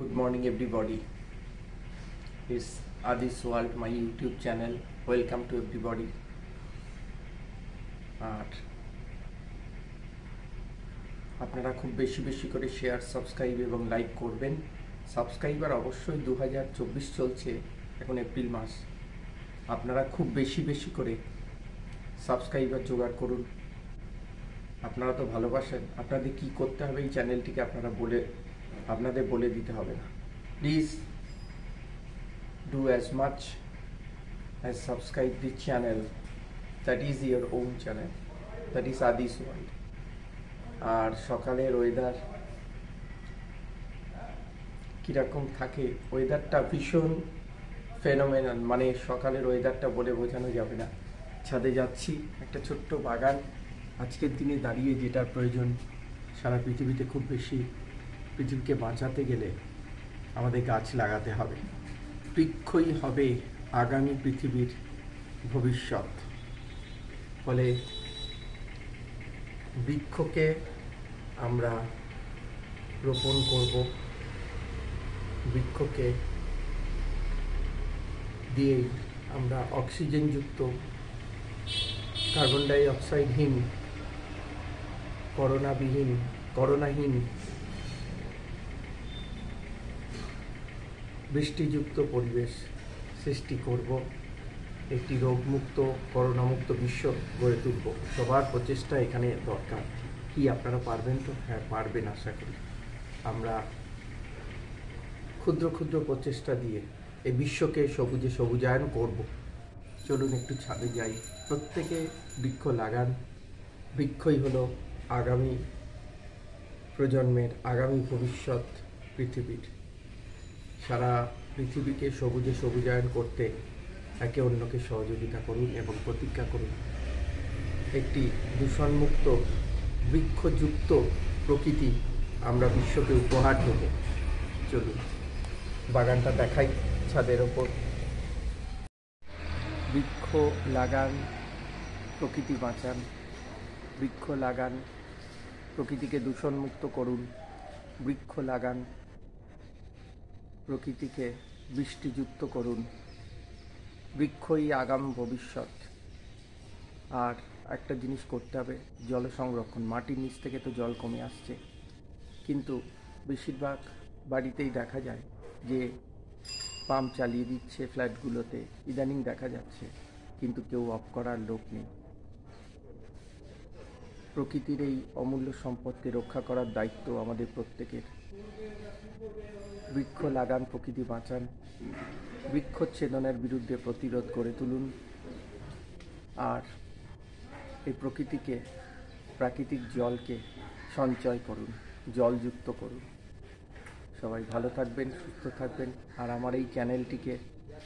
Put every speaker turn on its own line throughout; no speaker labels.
Good morning everybody. It's Adis World, my YouTube channel. Welcome to everybody. আর আপনারা খুব বেশি বেশি করে শেয়ার, সাবস্ক্রাইব এবং লাইক করবেন। সাবস্ক্রাইবার অবশ্যই 2024 চলছে, এখন এপ্রিল মাস। আপনারা খুব বেশি বেশি করে সাবস্ক্রাইবার জোগাড় করুন। আপনারা তো ভালোবাসেন, আপনাদের কি করতে হবে এই চ্যানেলটিকে আপনাদের বলে দিতে হবে না। Please do as much as subscribe the channel, that is your own channel, that is Adis World. আর সকালের ওয়েদার কীরকম থাকে, ওয়েদারটা ভীষণ ফেনোমেনাল, মানে সকালের ওয়েদারটা বলে বোঝানো যাবে না। ছাদে যাচ্ছি, একটা ছোট্ট বাগান। আজকের দিনে দাঁড়িয়ে যেটার প্রয়োজন সারা পৃথিবীতে খুব বেশি, পৃথিবীকে বাঁচাতে গেলে আমাদের গাছ লাগাতে হবে। বৃক্ষই হবে আগামী পৃথিবীর ভবিষ্যৎ। ফলে বৃক্ষকে আমরা রোপণ করব, বৃক্ষকে দিয়েই আমরা অক্সিজেনযুক্ত, কার্বন ডাই অক্সাইডহীন, করোনাহীন, বৃষ্টিযুক্ত পরিবেশ সৃষ্টি করব। একটি রোগমুক্ত, করোনামুক্ত বিশ্ব গড়ে তুলব। সবার প্রচেষ্টা এখানে দরকার। কি আপনারা পারবেন তো? হ্যাঁ পারবেন, আশা করি। আমরা ক্ষুদ্র ক্ষুদ্র প্রচেষ্টা দিয়ে এই বিশ্বকে সবুজায়ন করব। চলুন একটু ছাদে যাই, প্রত্যেকে বৃক্ষ লাগান। বৃক্ষই হলো আগামী প্রজন্মের, আগামী ভবিষ্যৎ পৃথিবীর। সারা পৃথিবীকে সবুজায়ন করতে একে অন্যকে সহযোগিতা করুন এবং প্রতিজ্ঞা করুন একটি দূষণমুক্ত, বৃক্ষযুক্ত প্রকৃতি আমরা বিশ্বকে উপহার দেব। চলুন বাগানটা দেখাই ছাদের ওপর। বৃক্ষ লাগান, প্রকৃতি বাঁচান। বৃক্ষ লাগান, প্রকৃতিকে দূষণমুক্ত করুন। বৃক্ষ লাগান, প্রকৃতিকে বৃষ্টিযুক্ত করুন। বৃক্ষই আগাম ভবিষ্যৎ। আর একটা জিনিস করতে হবে, জল সংরক্ষণ। মাটির নিচ থেকে তো জল কমে আসছে, কিন্তু বেশিরভাগ বাড়িতেই দেখা যায় যে পাম্প চালিয়ে দিচ্ছে ফ্ল্যাটগুলোতে, ইদানিং দেখা যাচ্ছে, কিন্তু কেউ অফ করার লোক নেই। প্রকৃতির এই অমূল্য সম্পদকে রক্ষা করার দায়িত্ব আমাদের প্রত্যেকের। বৃক্ষ লাগান, প্রকৃতি বাঁচান। বৃক্ষচ্ছেদনের বিরুদ্ধে প্রতিরোধ গড়ে তুলুন। আর এই প্রকৃতিকে, প্রাকৃতিক জলকে সঞ্চয় করুন, জলযুক্ত করুন। সবাই ভালো থাকবেন, সুস্থ থাকবেন। আর আমার এই চ্যানেলটিকে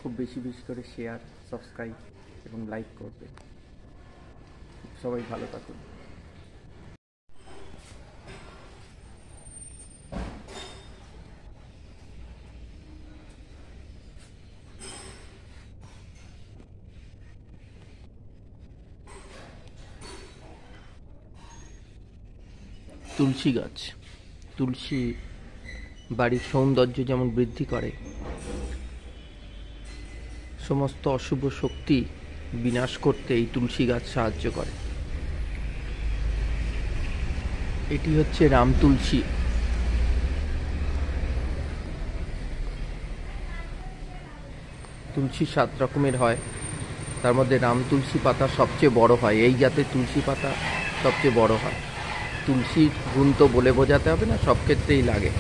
খুব বেশি বেশি করে শেয়ার, সাবস্ক্রাইব এবং লাইক করবেন। সবাই ভালো থাকুন। তুলসী গাছ, তুলসী বাড়ির সৌন্দর্য যেমন বৃদ্ধি করে, সমস্ত অশুভ শক্তি বিনাশ করতে এই তুলসী গাছ সাহায্য করে। এটি হচ্ছে রাম তুলসী। তুলসী 7 রকমের হয়, তার মধ্যে রাম তুলসী পাতা সবচেয়ে বড় হয়। এই জাতের তুলসী পাতা সবচেয়ে বড় হয়। তুলসীর গুণ তো বলে বোঝাতে হবে না, সব ক্ষেত্রেই লাগে।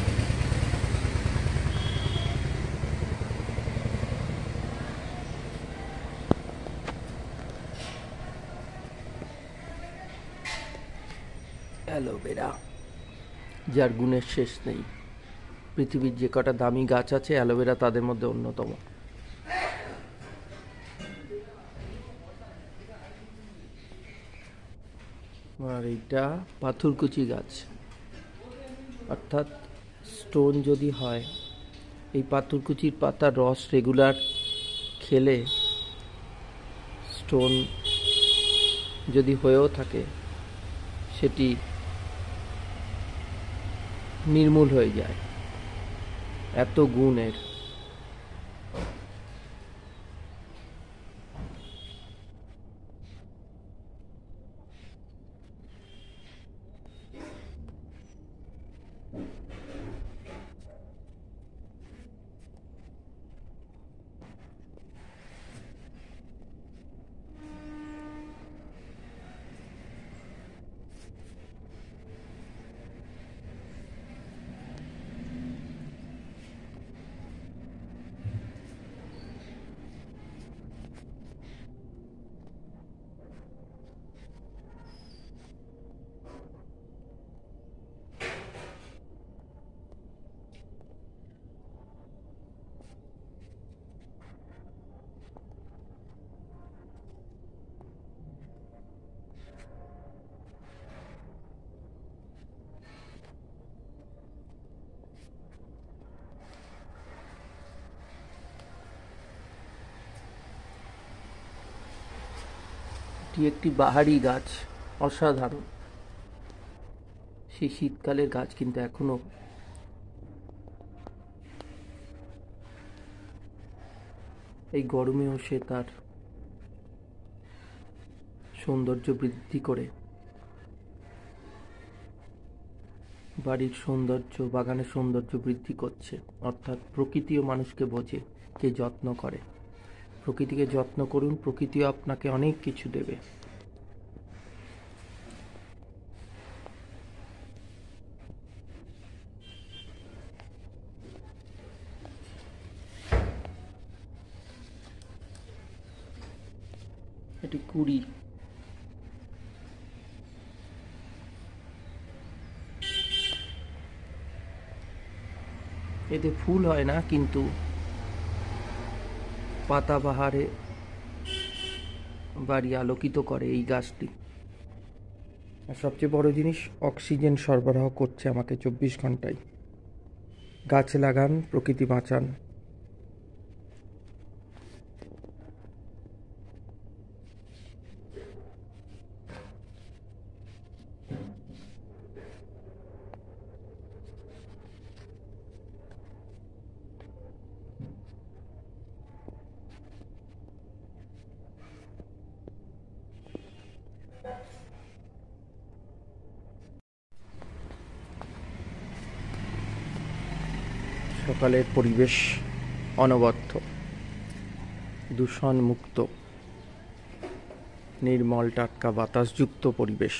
অ্যালোভেরা, যার গুণের শেষ নেই। পৃথিবীর যে কটা দামি গাছ আছে, অ্যালোভেরা তাদের মধ্যে অন্যতম। আর এইটা পাথরকুচি গাছ, অর্থাৎ স্টোন যদি হয়, এই পাথরকুচির পাতার রস রেগুলার খেলে স্টোন যদি হয়েও থাকে সেটি নির্মূল হয়ে যায়। এত গুণের। এটি একটি বাহারি গাছ, অসাধারণ। সেই শীতকালের গাছ কিন্তু এখনো এই গরমেও সে তার সৌন্দর্য বৃদ্ধি করে বাড়ির সৌন্দর্য, বাগানের সৌন্দর্য বৃদ্ধি করছে। অর্থাৎ প্রকৃতিও মানুষকে বোঝে, কে যত্ন করে। প্রকৃতিকে যত্ন করুন, প্রকৃতিও আপনাকে অনেক কিছু দেবে। এটি কুড়ি। এতে ফুল হয় না, কিন্তু পাতাবাহারে বাড়ি আলোকিত করে এই গাছটি। আর সবচেয়ে বড় জিনিস, অক্সিজেন সরবরাহ করছে আমাকে 24 ঘন্টায়। গাছ লাগান, প্রকৃতি বাঁচান। সকালের পরিবেশ অনবদ্য, দূষণ মুক্ত, নির্মল টাটকা বাতাসযুক্ত পরিবেশ।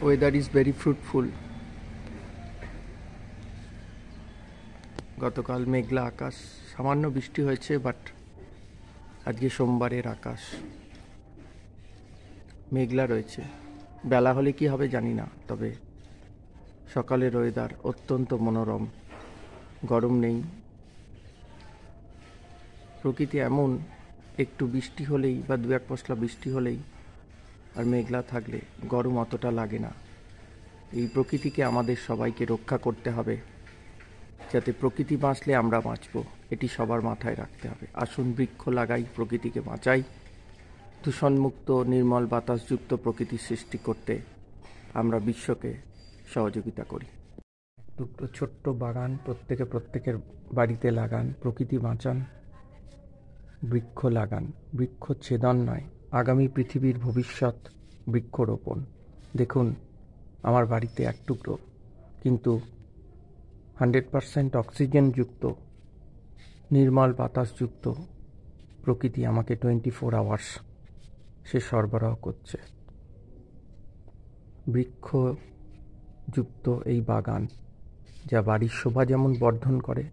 Weather is very fruitful. গতকাল মেঘলা আকাশ, সামান্য বৃষ্টি হয়েছে, বাট আজকে সোমবারের আকাশ মেঘলা রয়েছে। বেলা হলে কি হবে জানি না, তবে সকালের ওয়েদার অত্যন্ত মনোরম। গরম নেই। প্রকৃতি এমন, একটু বৃষ্টি হলেই বা দু এক পশলা বৃষ্টি হলেই আর মেঘলা থাকলে গরম অতটা লাগে না। এই প্রকৃতিকে আমাদের সবাইকে রক্ষা করতে হবে, যাতে প্রকৃতি বাঁচলে আমরা বাঁচব, এটি সবার মাথায় রাখতে হবে। আসুন বৃক্ষ লাগাই, প্রকৃতিকে বাঁচাই, দূষণমুক্ত নির্মল বাতাসযুক্ত প্রকৃতি সৃষ্টি করতে আমরা বিশ্বকে সহযোগিতা করি। দুটো ছোট্ট বাগান প্রত্যেকের বাড়িতে লাগান, প্রকৃতি বাঁচান, বৃক্ষ লাগান। বৃক্ষচ্ছেদন নয়, আগামী পৃথিবীর ভবিষ্যৎ বৃক্ষরোপণ। দেখুন, আমার বাড়িতে এক টুকরো, কিন্তু 100% অক্সিজেনযুক্ত নির্মল বাতাসযুক্ত প্রকৃতি আমাকে 24 আওয়ার্স সে সরবরাহ করছে। বৃক্ষযুক্ত এই বাগান যা বাড়ির শোভা যেমন বর্ধন করে,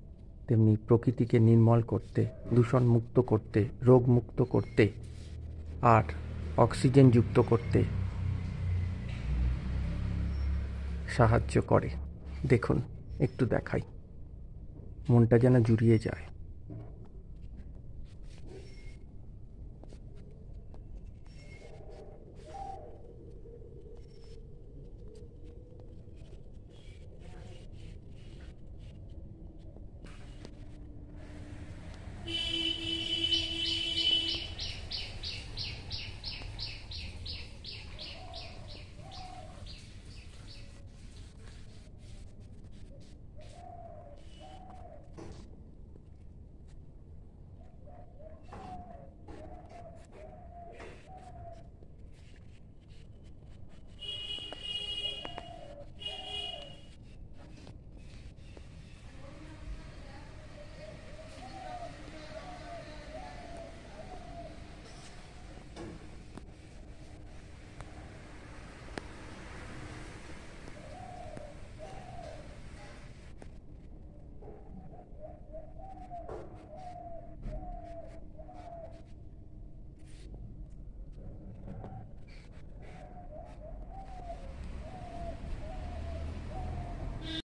তেমনি প্রকৃতিকে নির্মল করতে, দূষণমুক্ত করতে, রোগমুক্ত করতে আর অক্সিজেনযুক্ত করতে সাহায্য করে। দেখুন, একটু দেখাই, মনটা যেন জুড়িয়ে যায়।